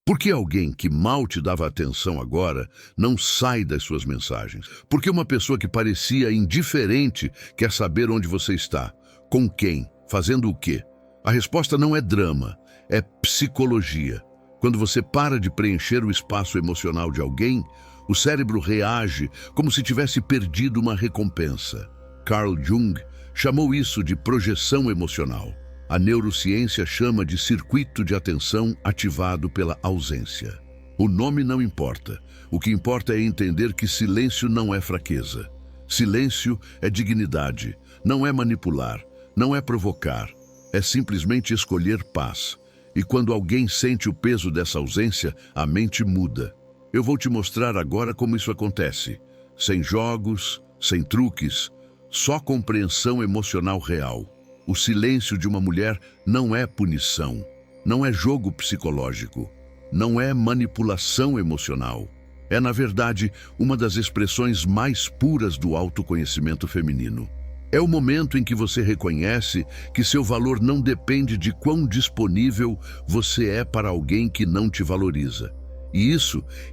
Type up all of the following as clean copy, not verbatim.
Por que alguém que mal te dava atenção agora não sai das suas mensagens? Por que uma pessoa que parecia indiferente quer saber onde você está? Com quem? Fazendo o quê? A resposta não é drama, é psicologia. Quando você para de preencher o espaço emocional de alguém, o cérebro reage como se tivesse perdido uma recompensa. Carl Jung chamou isso de projeção emocional. A neurociência chama de circuito de atenção ativado pela ausência. O nome não importa. O que importa é entender que silêncio não é fraqueza. Silêncio é dignidade, não é manipular, não é provocar. É simplesmente escolher paz. E quando alguém sente o peso dessa ausência, a mente muda. Eu vou te mostrar agora como isso acontece. Sem jogos, sem truques, só compreensão emocional real. O silêncio de uma mulher não é punição, não é jogo psicológico, não é manipulação emocional. É, na verdade, uma das expressões mais puras do autoconhecimento feminino. É o momento em que você reconhece que seu valor não depende de quão disponível você é para alguém que não te valoriza. E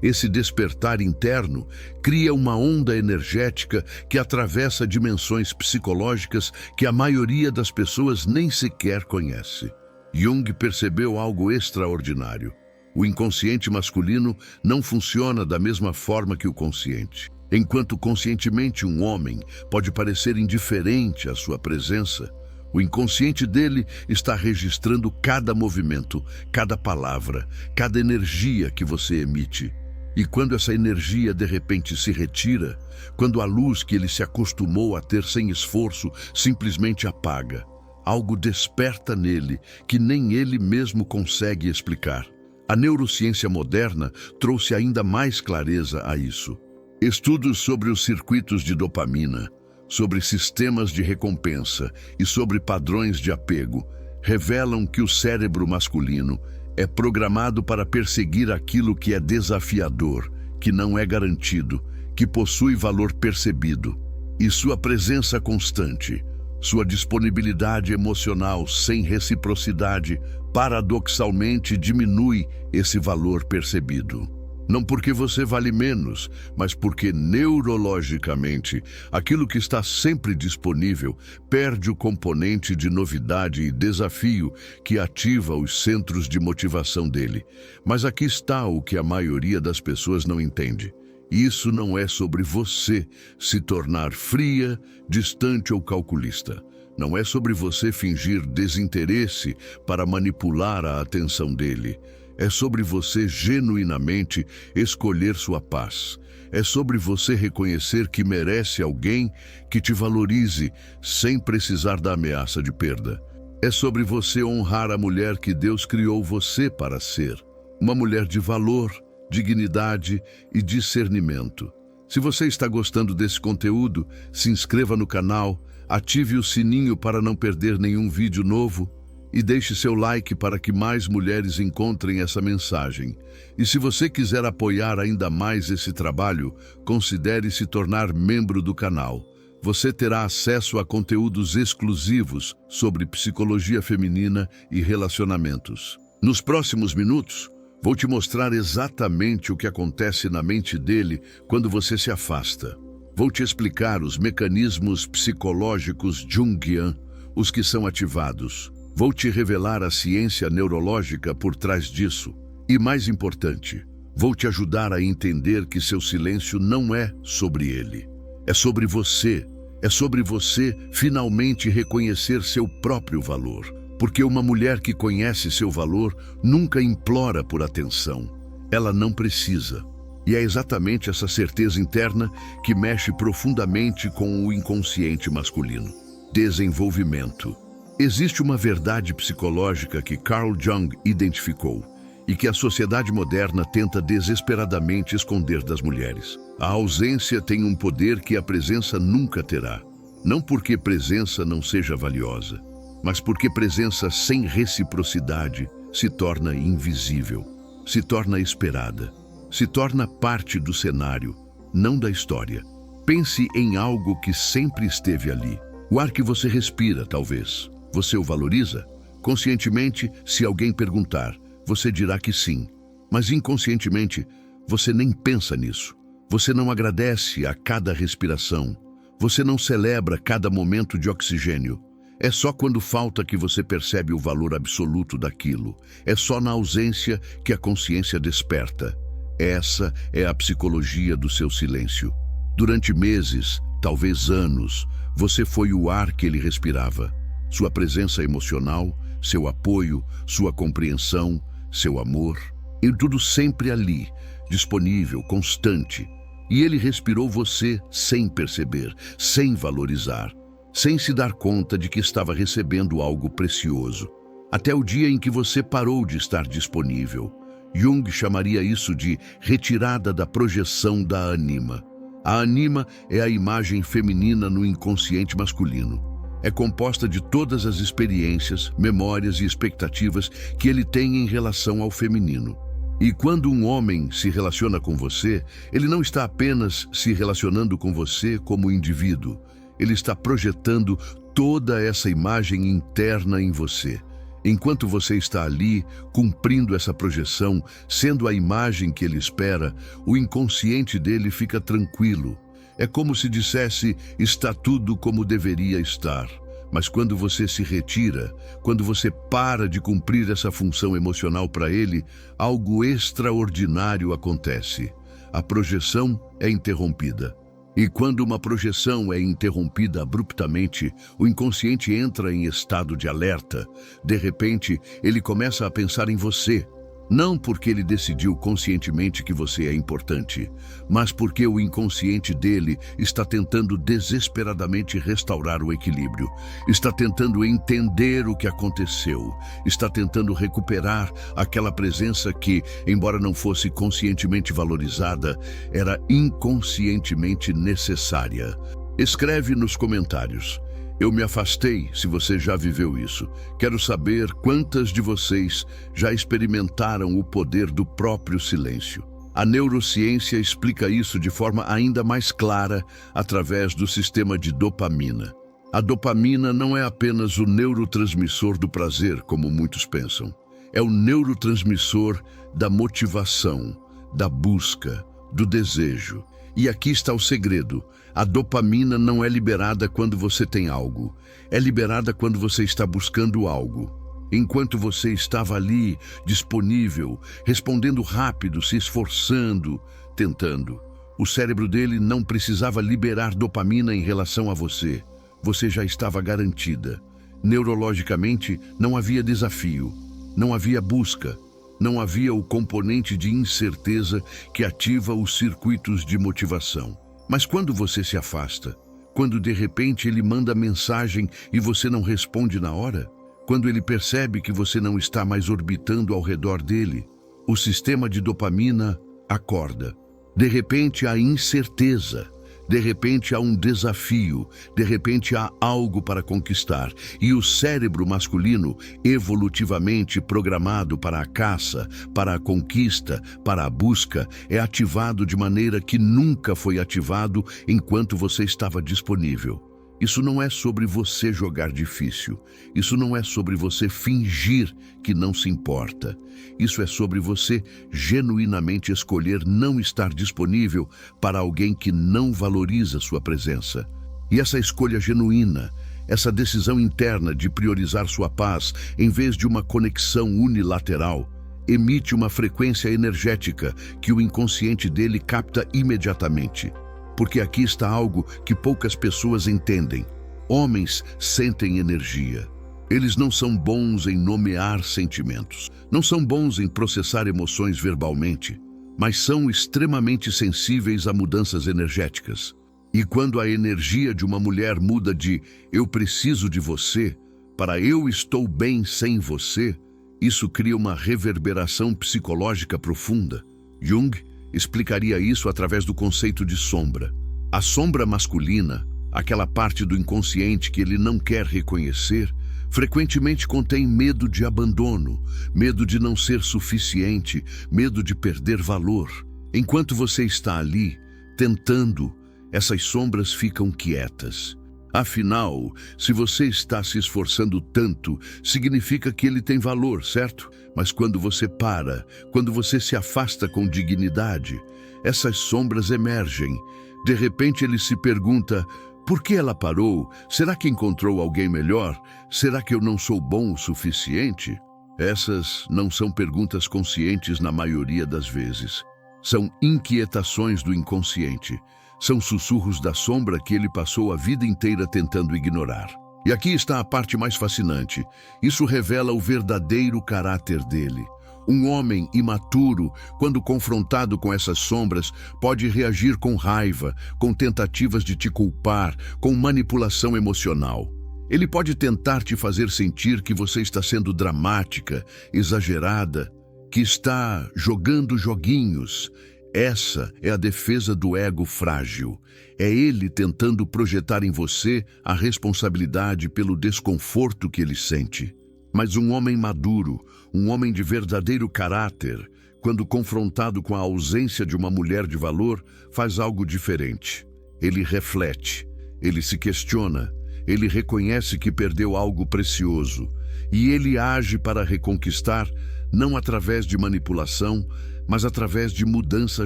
esse despertar interno, cria uma onda energética que atravessa dimensões psicológicas que a maioria das pessoas nem sequer conhece. Jung percebeu algo extraordinário. O inconsciente masculino não funciona da mesma forma que o consciente. Enquanto conscientemente um homem pode parecer indiferente à sua presença, o inconsciente dele está registrando cada movimento, cada palavra, cada energia que você emite. E quando essa energia de repente se retira, quando a luz que ele se acostumou a ter sem esforço simplesmente apaga, algo desperta nele que nem ele mesmo consegue explicar. A neurociência moderna trouxe ainda mais clareza a isso. Estudos sobre os circuitos de dopamina, sobre sistemas de recompensa e sobre padrões de apego, revelam que o cérebro masculino é programado para perseguir aquilo que é desafiador, que não é garantido, que possui valor percebido. E sua presença constante, sua disponibilidade emocional sem reciprocidade, paradoxalmente diminui esse valor percebido. Não porque você vale menos, mas porque neurologicamente aquilo que está sempre disponível perde o componente de novidade e desafio que ativa os centros de motivação dele. Mas aqui está o que a maioria das pessoas não entende. Isso não é sobre você se tornar fria, distante ou calculista. Não é sobre você fingir desinteresse para manipular a atenção dele. É sobre você genuinamente escolher sua paz. É sobre você reconhecer que merece alguém que te valorize sem precisar da ameaça de perda. É sobre você honrar a mulher que Deus criou você para ser. Uma mulher de valor, dignidade e discernimento. Se você está gostando desse conteúdo, se inscreva no canal, ative o sininho para não perder nenhum vídeo novo e deixe seu like para que mais mulheres encontrem essa mensagem. E se você quiser apoiar ainda mais esse trabalho, considere se tornar membro do canal. Você terá acesso a conteúdos exclusivos sobre psicologia feminina e relacionamentos. Nos próximos minutos, vou te mostrar exatamente o que acontece na mente dele quando você se afasta. Vou te explicar os mecanismos psicológicos Jungian, os que são ativados. Vou te revelar a ciência neurológica por trás disso. E mais importante, vou te ajudar a entender que seu silêncio não é sobre ele. É sobre você. É sobre você finalmente reconhecer seu próprio valor. Porque uma mulher que conhece seu valor nunca implora por atenção. Ela não precisa. E é exatamente essa certeza interna que mexe profundamente com o inconsciente masculino. Desenvolvimento. Existe uma verdade psicológica que Carl Jung identificou e que a sociedade moderna tenta desesperadamente esconder das mulheres. A ausência tem um poder que a presença nunca terá. Não porque presença não seja valiosa, mas porque presença sem reciprocidade se torna invisível, se torna esperada, se torna parte do cenário, não da história. Pense em algo que sempre esteve ali. O ar que você respira, talvez. Você o valoriza? Conscientemente, se alguém perguntar, você dirá que sim. Mas inconscientemente, você nem pensa nisso. Você não agradece a cada respiração. Você não celebra cada momento de oxigênio. É só quando falta que você percebe o valor absoluto daquilo. É só na ausência que a consciência desperta. Essa é a psicologia do seu silêncio. Durante meses, talvez anos, você foi o ar que ele respirava. Sua presença emocional, seu apoio, sua compreensão, seu amor. E tudo sempre ali, disponível, constante. E ele respirou você sem perceber, sem valorizar, sem se dar conta de que estava recebendo algo precioso. Até o dia em que você parou de estar disponível. Jung chamaria isso de retirada da projeção da anima. A anima é a imagem feminina no inconsciente masculino. É composta de todas as experiências, memórias e expectativas que ele tem em relação ao feminino. E quando um homem se relaciona com você, ele não está apenas se relacionando com você como indivíduo. Ele está projetando toda essa imagem interna em você. Enquanto você está ali, cumprindo essa projeção, sendo a imagem que ele espera, o inconsciente dele fica tranquilo. É como se dissesse, está tudo como deveria estar. Mas quando você se retira, quando você para de cumprir essa função emocional para ele, algo extraordinário acontece. A projeção é interrompida. E quando uma projeção é interrompida abruptamente, o inconsciente entra em estado de alerta. De repente, ele começa a pensar em você. Não porque ele decidiu conscientemente que você é importante, mas porque o inconsciente dele está tentando desesperadamente restaurar o equilíbrio, está tentando entender o que aconteceu, está tentando recuperar aquela presença que, embora não fosse conscientemente valorizada, era inconscientemente necessária. Escreve nos comentários. Eu me afastei, se você já viveu isso. Quero saber quantas de vocês já experimentaram o poder do próprio silêncio. A neurociência explica isso de forma ainda mais clara através do sistema de dopamina. A dopamina não é apenas o neurotransmissor do prazer, como muitos pensam. É o neurotransmissor da motivação, da busca, do desejo. E aqui está o segredo. A dopamina não é liberada quando você tem algo. É liberada quando você está buscando algo. Enquanto você estava ali, disponível, respondendo rápido, se esforçando, tentando. O cérebro dele não precisava liberar dopamina em relação a você. Você já estava garantida. Neurologicamente, não havia desafio, não havia busca. Não havia o componente de incerteza que ativa os circuitos de motivação. Mas quando você se afasta, quando de repente ele manda mensagem e você não responde na hora, quando ele percebe que você não está mais orbitando ao redor dele, o sistema de dopamina acorda. De repente há incerteza. De repente há um desafio, de repente há algo para conquistar. E o cérebro masculino, evolutivamente programado para a caça, para a conquista, para a busca, é ativado de maneira que nunca foi ativado enquanto você estava disponível. Isso não é sobre você jogar difícil. Isso não é sobre você fingir que não se importa. Isso é sobre você genuinamente escolher não estar disponível para alguém que não valoriza sua presença. E essa escolha genuína, essa decisão interna de priorizar sua paz em vez de uma conexão unilateral, emite uma frequência energética que o inconsciente dele capta imediatamente. Porque aqui está algo que poucas pessoas entendem. Homens sentem energia. Eles não são bons em nomear sentimentos, não são bons em processar emoções verbalmente, mas são extremamente sensíveis a mudanças energéticas. E quando a energia de uma mulher muda de "eu preciso de você" para "eu estou bem sem você", isso cria uma reverberação psicológica profunda. Jung explicaria isso através do conceito de sombra. A sombra masculina, aquela parte do inconsciente que ele não quer reconhecer, frequentemente contém medo de abandono, medo de não ser suficiente, medo de perder valor. Enquanto você está ali, tentando, essas sombras ficam quietas. Afinal, se você está se esforçando tanto, significa que ele tem valor, certo? Mas quando você para, quando você se afasta com dignidade, essas sombras emergem. De repente ele se pergunta: por que ela parou? Será que encontrou alguém melhor? Será que eu não sou bom o suficiente? Essas não são perguntas conscientes na maioria das vezes. São inquietações do inconsciente. São sussurros da sombra que ele passou a vida inteira tentando ignorar. E aqui está a parte mais fascinante. Isso revela o verdadeiro caráter dele. Um homem imaturo, quando confrontado com essas sombras, pode reagir com raiva, com tentativas de te culpar, com manipulação emocional. Ele pode tentar te fazer sentir que você está sendo dramática, exagerada, que está jogando joguinhos. Essa é a defesa do ego frágil. É ele tentando projetar em você a responsabilidade pelo desconforto que ele sente. Mas um homem maduro, um homem de verdadeiro caráter, quando confrontado com a ausência de uma mulher de valor, faz algo diferente. Ele reflete, ele se questiona, ele reconhece que perdeu algo precioso e ele age para reconquistar, não através de manipulação, mas através de mudança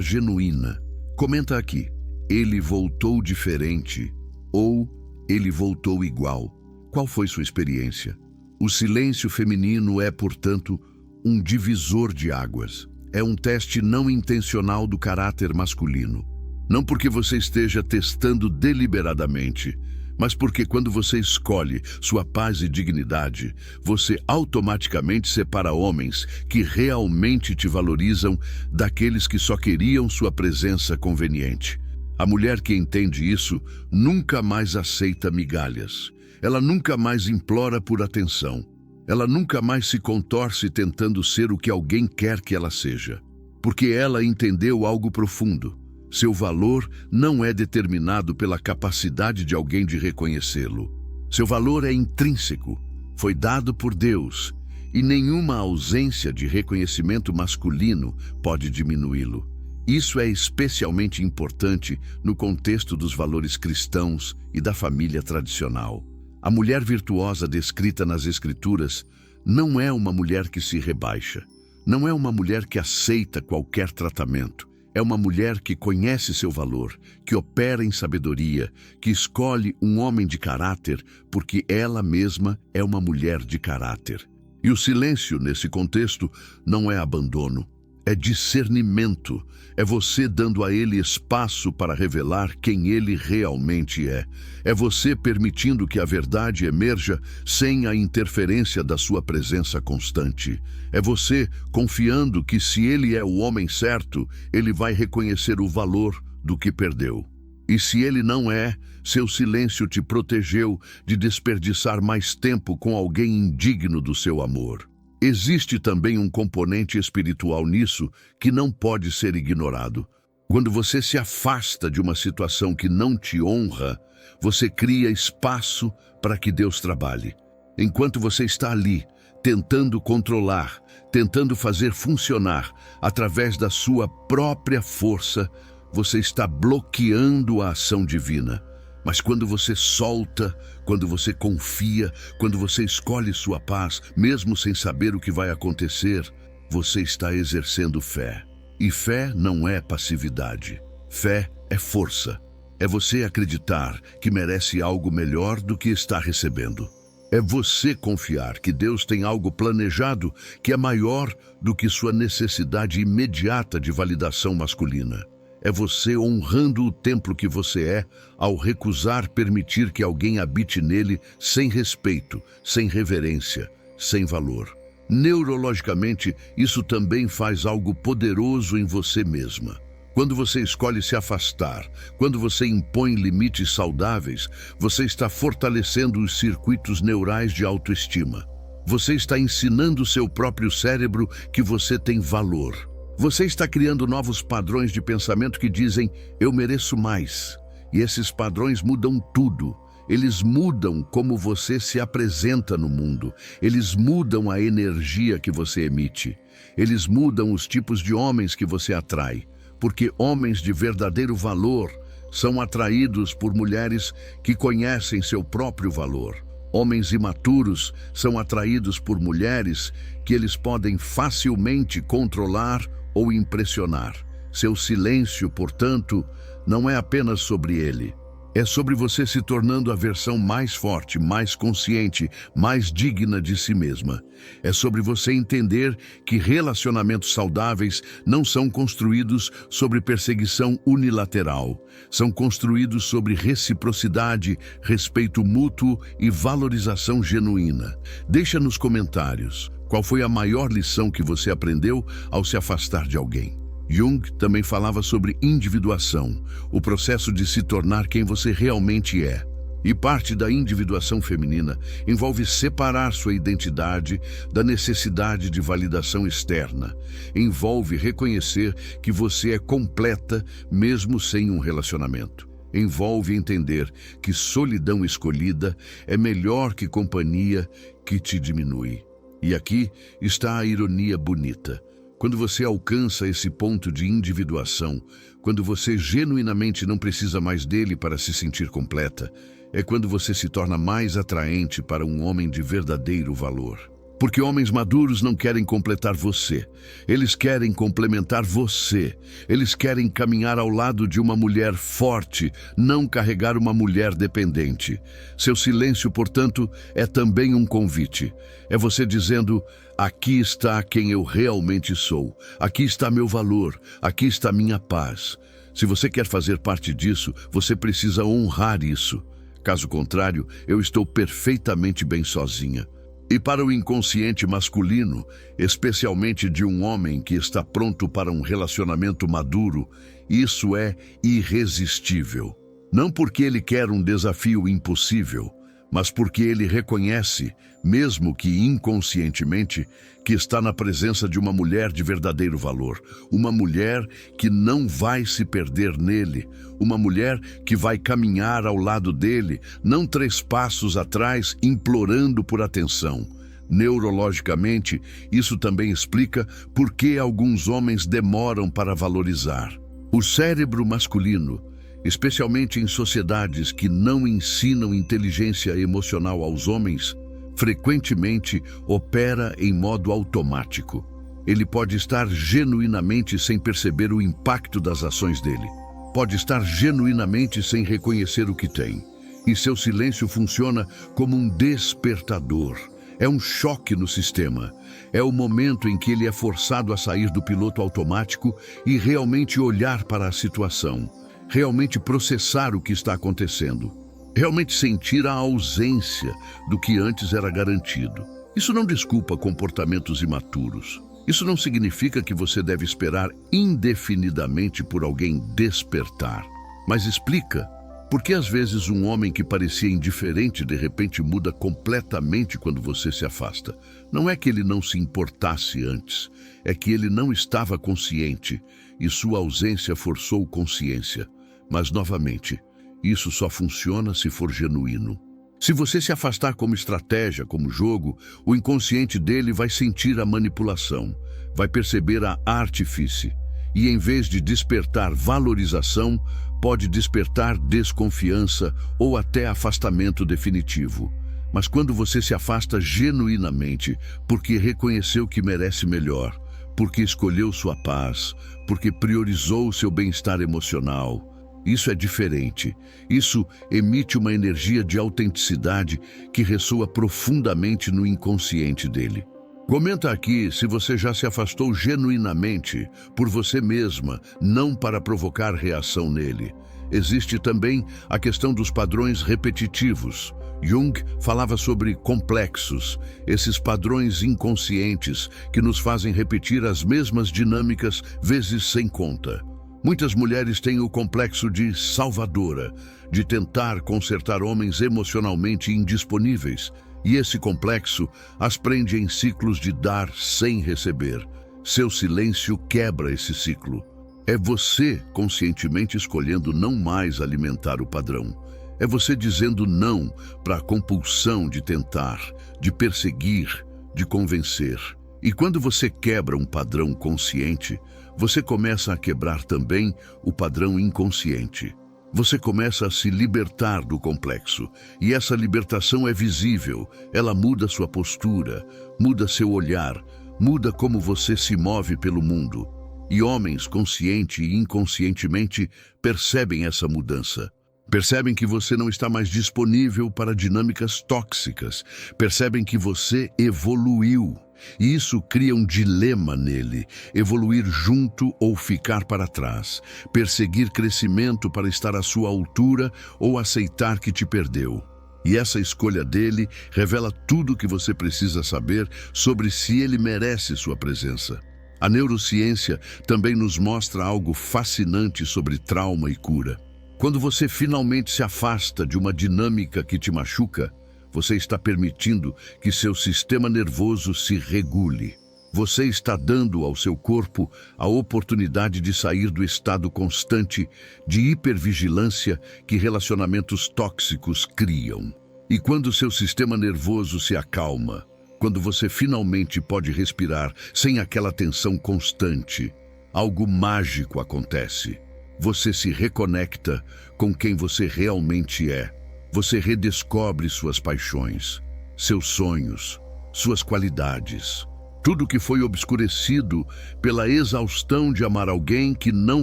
genuína. Comenta aqui: ele voltou diferente ou ele voltou igual? Qual foi sua experiência? O silêncio feminino é, portanto, um divisor de águas. É um teste não intencional do caráter masculino. Não porque você esteja testando deliberadamente, mas porque quando você escolhe sua paz e dignidade, você automaticamente separa homens que realmente te valorizam daqueles que só queriam sua presença conveniente. A mulher que entende isso nunca mais aceita migalhas. Ela nunca mais implora por atenção. Ela nunca mais se contorce tentando ser o que alguém quer que ela seja. Porque ela entendeu algo profundo. Seu valor não é determinado pela capacidade de alguém de reconhecê-lo. Seu valor é intrínseco, foi dado por Deus, e nenhuma ausência de reconhecimento masculino pode diminuí-lo. Isso é especialmente importante no contexto dos valores cristãos e da família tradicional. A mulher virtuosa descrita nas Escrituras não é uma mulher que se rebaixa, não é uma mulher que aceita qualquer tratamento. É uma mulher que conhece seu valor, que opera em sabedoria, que escolhe um homem de caráter porque ela mesma é uma mulher de caráter. E o silêncio, nesse contexto, não é abandono, é discernimento. É você dando a ele espaço para revelar quem ele realmente é. É você permitindo que a verdade emerja sem a interferência da sua presença constante. É você confiando que se ele é o homem certo, ele vai reconhecer o valor do que perdeu. E se ele não é, seu silêncio te protegeu de desperdiçar mais tempo com alguém indigno do seu amor. Existe também um componente espiritual nisso que não pode ser ignorado. Quando você se afasta de uma situação que não te honra, você cria espaço para que Deus trabalhe. Enquanto você está ali, tentando controlar, tentando fazer funcionar através da sua própria força, você está bloqueando a ação divina. Mas quando você solta, quando você confia, quando você escolhe sua paz, mesmo sem saber o que vai acontecer, você está exercendo fé. E fé não é passividade. Fé é força. É você acreditar que merece algo melhor do que está recebendo. É você confiar que Deus tem algo planejado que é maior do que sua necessidade imediata de validação masculina. É você honrando o templo que você é ao recusar permitir que alguém habite nele sem respeito, sem reverência, sem valor. Neurologicamente, isso também faz algo poderoso em você mesma. Quando você escolhe se afastar, quando você impõe limites saudáveis, você está fortalecendo os circuitos neurais de autoestima. Você está ensinando o seu próprio cérebro que você tem valor. Você está criando novos padrões de pensamento que dizem, eu mereço mais. E esses padrões mudam tudo. Eles mudam como você se apresenta no mundo. Eles mudam a energia que você emite. Eles mudam os tipos de homens que você atrai. Porque homens de verdadeiro valor são atraídos por mulheres que conhecem seu próprio valor. Homens imaturos são atraídos por mulheres que eles podem facilmente controlar ou impressionar. Seu silêncio, portanto, não é apenas sobre ele. É sobre você se tornando a versão mais forte, mais consciente, mais digna de si mesma. É sobre você entender que relacionamentos saudáveis não são construídos sobre perseguição unilateral. São construídos sobre reciprocidade, respeito mútuo e valorização genuína. Deixa nos comentários qual foi a maior lição que você aprendeu ao se afastar de alguém. Jung também falava sobre individuação, o processo de se tornar quem você realmente é. E parte da individuação feminina envolve separar sua identidade da necessidade de validação externa. Envolve reconhecer que você é completa mesmo sem um relacionamento. Envolve entender que solidão escolhida é melhor que companhia que te diminui. E aqui está a ironia bonita. Quando você alcança esse ponto de individuação, quando você genuinamente não precisa mais dele para se sentir completa, é quando você se torna mais atraente para um homem de verdadeiro valor. Porque homens maduros não querem completar você. Eles querem complementar você. Eles querem caminhar ao lado de uma mulher forte, não carregar uma mulher dependente. Seu silêncio, portanto, é também um convite. É você dizendo: aqui está quem eu realmente sou. Aqui está meu valor. Aqui está minha paz. Se você quer fazer parte disso, você precisa honrar isso. Caso contrário, eu estou perfeitamente bem sozinha. E para o inconsciente masculino, especialmente de um homem que está pronto para um relacionamento maduro, isso é irresistível. Não porque ele quer um desafio impossível, mas porque ele reconhece, mesmo que inconscientemente, que está na presença de uma mulher de verdadeiro valor, uma mulher que não vai se perder nele, uma mulher que vai caminhar ao lado dele, não 3 passos atrás, implorando por atenção. Neurologicamente, isso também explica por que alguns homens demoram para valorizar. O cérebro masculino, especialmente em sociedades que não ensinam inteligência emocional aos homens, frequentemente opera em modo automático. Ele pode estar genuinamente sem perceber o impacto das ações dele. Pode estar genuinamente sem reconhecer o que tem. E seu silêncio funciona como um despertador. É um choque no sistema. É o momento em que ele é forçado a sair do piloto automático e realmente olhar para a situação. Realmente processar o que está acontecendo. Realmente sentir a ausência do que antes era garantido. Isso não desculpa comportamentos imaturos. Isso não significa que você deve esperar indefinidamente por alguém despertar. Mas explica por que às vezes um homem que parecia indiferente de repente muda completamente quando você se afasta. Não é que ele não se importasse antes, é que ele não estava consciente e sua ausência forçou consciência. Mas, novamente, isso só funciona se for genuíno. Se você se afastar como estratégia, como jogo, o inconsciente dele vai sentir a manipulação, vai perceber a artifício e, em vez de despertar valorização, pode despertar desconfiança ou até afastamento definitivo. Mas quando você se afasta genuinamente, porque reconheceu que merece melhor, porque escolheu sua paz, porque priorizou seu bem-estar emocional, isso é diferente. Isso emite uma energia de autenticidade que ressoa profundamente no inconsciente dele. Comenta aqui se você já se afastou genuinamente por você mesma, não para provocar reação nele. Existe também a questão dos padrões repetitivos. Jung falava sobre complexos, esses padrões inconscientes que nos fazem repetir as mesmas dinâmicas vezes sem conta. Muitas mulheres têm o complexo de salvadora, de tentar consertar homens emocionalmente indisponíveis, e esse complexo as prende em ciclos de dar sem receber. Seu silêncio quebra esse ciclo. É você conscientemente escolhendo não mais alimentar o padrão. É você dizendo não para a compulsão de tentar, de perseguir, de convencer. E quando você quebra um padrão consciente, você começa a quebrar também o padrão inconsciente. Você começa a se libertar do complexo, e essa libertação é visível. Ela muda sua postura, muda seu olhar, muda como você se move pelo mundo. E homens, consciente e inconscientemente, percebem essa mudança. Percebem que você não está mais disponível para dinâmicas tóxicas. Percebem que você evoluiu. E isso cria um dilema nele: evoluir junto ou ficar para trás, perseguir crescimento para estar à sua altura ou aceitar que te perdeu. E essa escolha dele revela tudo o que você precisa saber sobre se ele merece sua presença. A neurociência também nos mostra algo fascinante sobre trauma e cura. Quando você finalmente se afasta de uma dinâmica que te machuca, você está permitindo que seu sistema nervoso se regule. Você está dando ao seu corpo a oportunidade de sair do estado constante de hipervigilância que relacionamentos tóxicos criam. E quando seu sistema nervoso se acalma, quando você finalmente pode respirar sem aquela tensão constante, algo mágico acontece. Você se reconecta com quem você realmente é. Você redescobre suas paixões, seus sonhos, suas qualidades. Tudo que foi obscurecido pela exaustão de amar alguém que não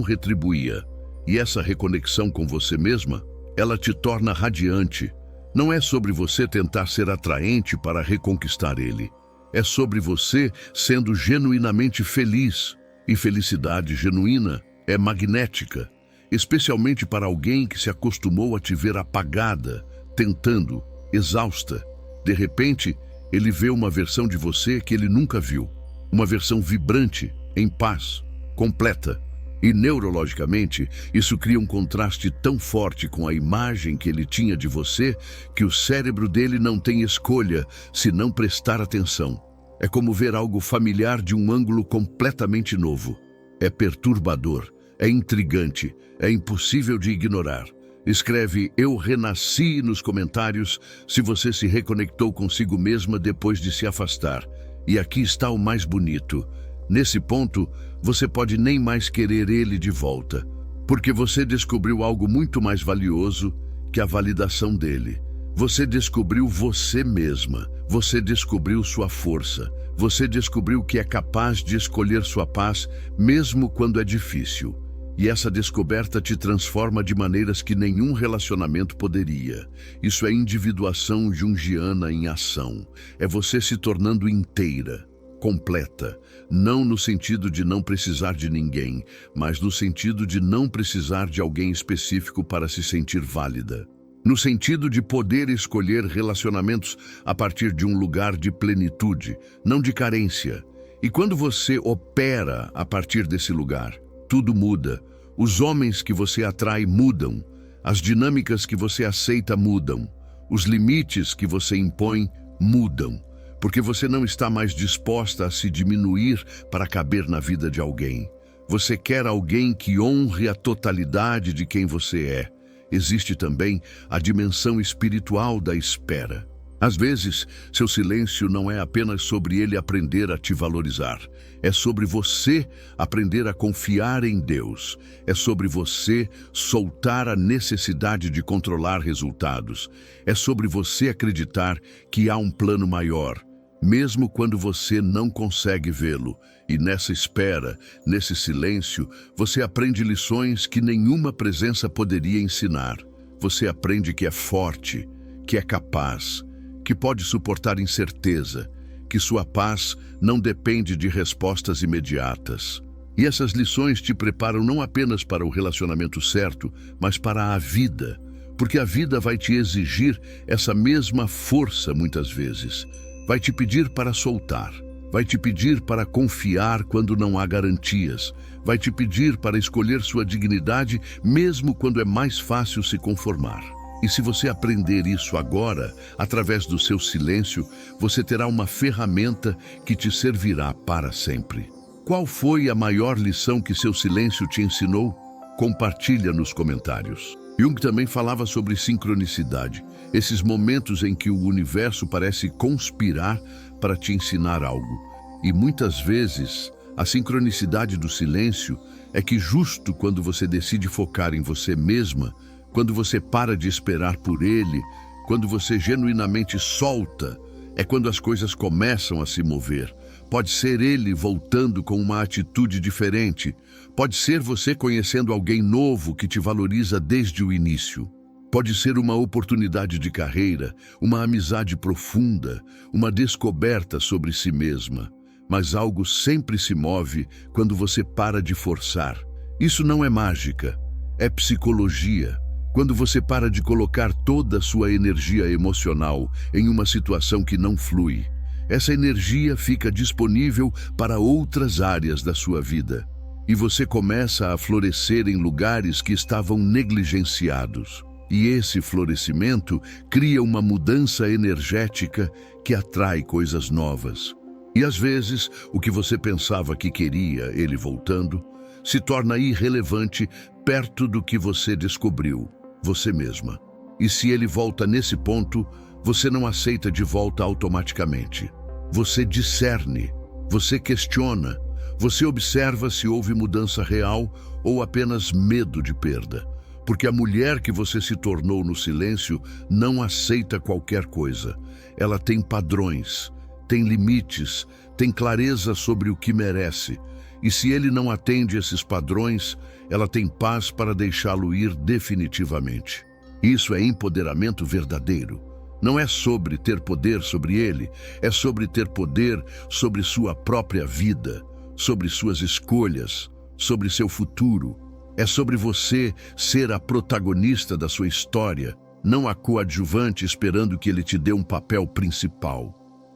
retribuía. E essa reconexão com você mesma, ela te torna radiante. Não é sobre você tentar ser atraente para reconquistar ele. É sobre você sendo genuinamente feliz. E felicidade genuína é magnética, especialmente para alguém que se acostumou a te ver apagada, tentando, exausta. De repente, ele vê uma versão de você que ele nunca viu. Uma versão vibrante, em paz, completa. E neurologicamente, isso cria um contraste tão forte com a imagem que ele tinha de você que o cérebro dele não tem escolha se não prestar atenção. É como ver algo familiar de um ângulo completamente novo. É perturbador, é intrigante, é impossível de ignorar. Escreve "Eu renasci" nos comentários se você se reconectou consigo mesma depois de se afastar. E aqui está o mais bonito. Nesse ponto, você pode nem mais querer ele de volta, porque você descobriu algo muito mais valioso que a validação dele. Você descobriu você mesma, você descobriu sua força, você descobriu que é capaz de escolher sua paz mesmo quando é difícil. E essa descoberta te transforma de maneiras que nenhum relacionamento poderia. Isso é individuação junguiana em ação. É você se tornando inteira, completa, não no sentido de não precisar de ninguém, mas no sentido de não precisar de alguém específico para se sentir válida. No sentido de poder escolher relacionamentos a partir de um lugar de plenitude, não de carência. E quando você opera a partir desse lugar, tudo muda. Os homens que você atrai mudam. As dinâmicas que você aceita mudam. Os limites que você impõe mudam. Porque você não está mais disposta a se diminuir para caber na vida de alguém. Você quer alguém que honre a totalidade de quem você é. Existe também a dimensão espiritual da espera. Às vezes, seu silêncio não é apenas sobre ele aprender a te valorizar. É sobre você aprender a confiar em Deus. É sobre você soltar a necessidade de controlar resultados. É sobre você acreditar que há um plano maior, mesmo quando você não consegue vê-lo. E nessa espera, nesse silêncio, você aprende lições que nenhuma presença poderia ensinar. Você aprende que é forte, que é capaz, que pode suportar incerteza, que sua paz não depende de respostas imediatas. E essas lições te preparam não apenas para o relacionamento certo, mas para a vida, porque a vida vai te exigir essa mesma força muitas vezes. Vai te pedir para soltar, vai te pedir para confiar quando não há garantias, vai te pedir para escolher sua dignidade mesmo quando é mais fácil se conformar. E se você aprender isso agora, através do seu silêncio, você terá uma ferramenta que te servirá para sempre. Qual foi a maior lição que seu silêncio te ensinou? Compartilha nos comentários. Jung também falava sobre sincronicidade, esses momentos em que o universo parece conspirar para te ensinar algo. E muitas vezes, a sincronicidade do silêncio é que justo quando você decide focar em você mesma, quando você para de esperar por ele, quando você genuinamente solta, é quando as coisas começam a se mover. Pode ser ele voltando com uma atitude diferente. Pode ser você conhecendo alguém novo que te valoriza desde o início. Pode ser uma oportunidade de carreira, uma amizade profunda, uma descoberta sobre si mesma. Mas algo sempre se move quando você para de forçar. Isso não é mágica, é psicologia. Quando você para de colocar toda a sua energia emocional em uma situação que não flui, essa energia fica disponível para outras áreas da sua vida. E você começa a florescer em lugares que estavam negligenciados. E esse florescimento cria uma mudança energética que atrai coisas novas. E às vezes, o que você pensava que queria, ele voltando, se torna irrelevante perto do que você descobriu, você mesma. E se ele volta nesse ponto, você não aceita de volta automaticamente. Você discerne, você questiona, você observa se houve mudança real ou apenas medo de perda. Porque a mulher que você se tornou no silêncio não aceita qualquer coisa. Ela tem padrões, tem limites, tem clareza sobre o que merece. E se ele não atende esses padrões, ela tem paz para deixá-lo ir definitivamente. Isso é empoderamento verdadeiro. Não é sobre ter poder sobre ele, é sobre ter poder sobre sua própria vida, sobre suas escolhas, sobre seu futuro. É sobre você ser a protagonista da sua história, não a coadjuvante esperando que ele te dê um papel principal.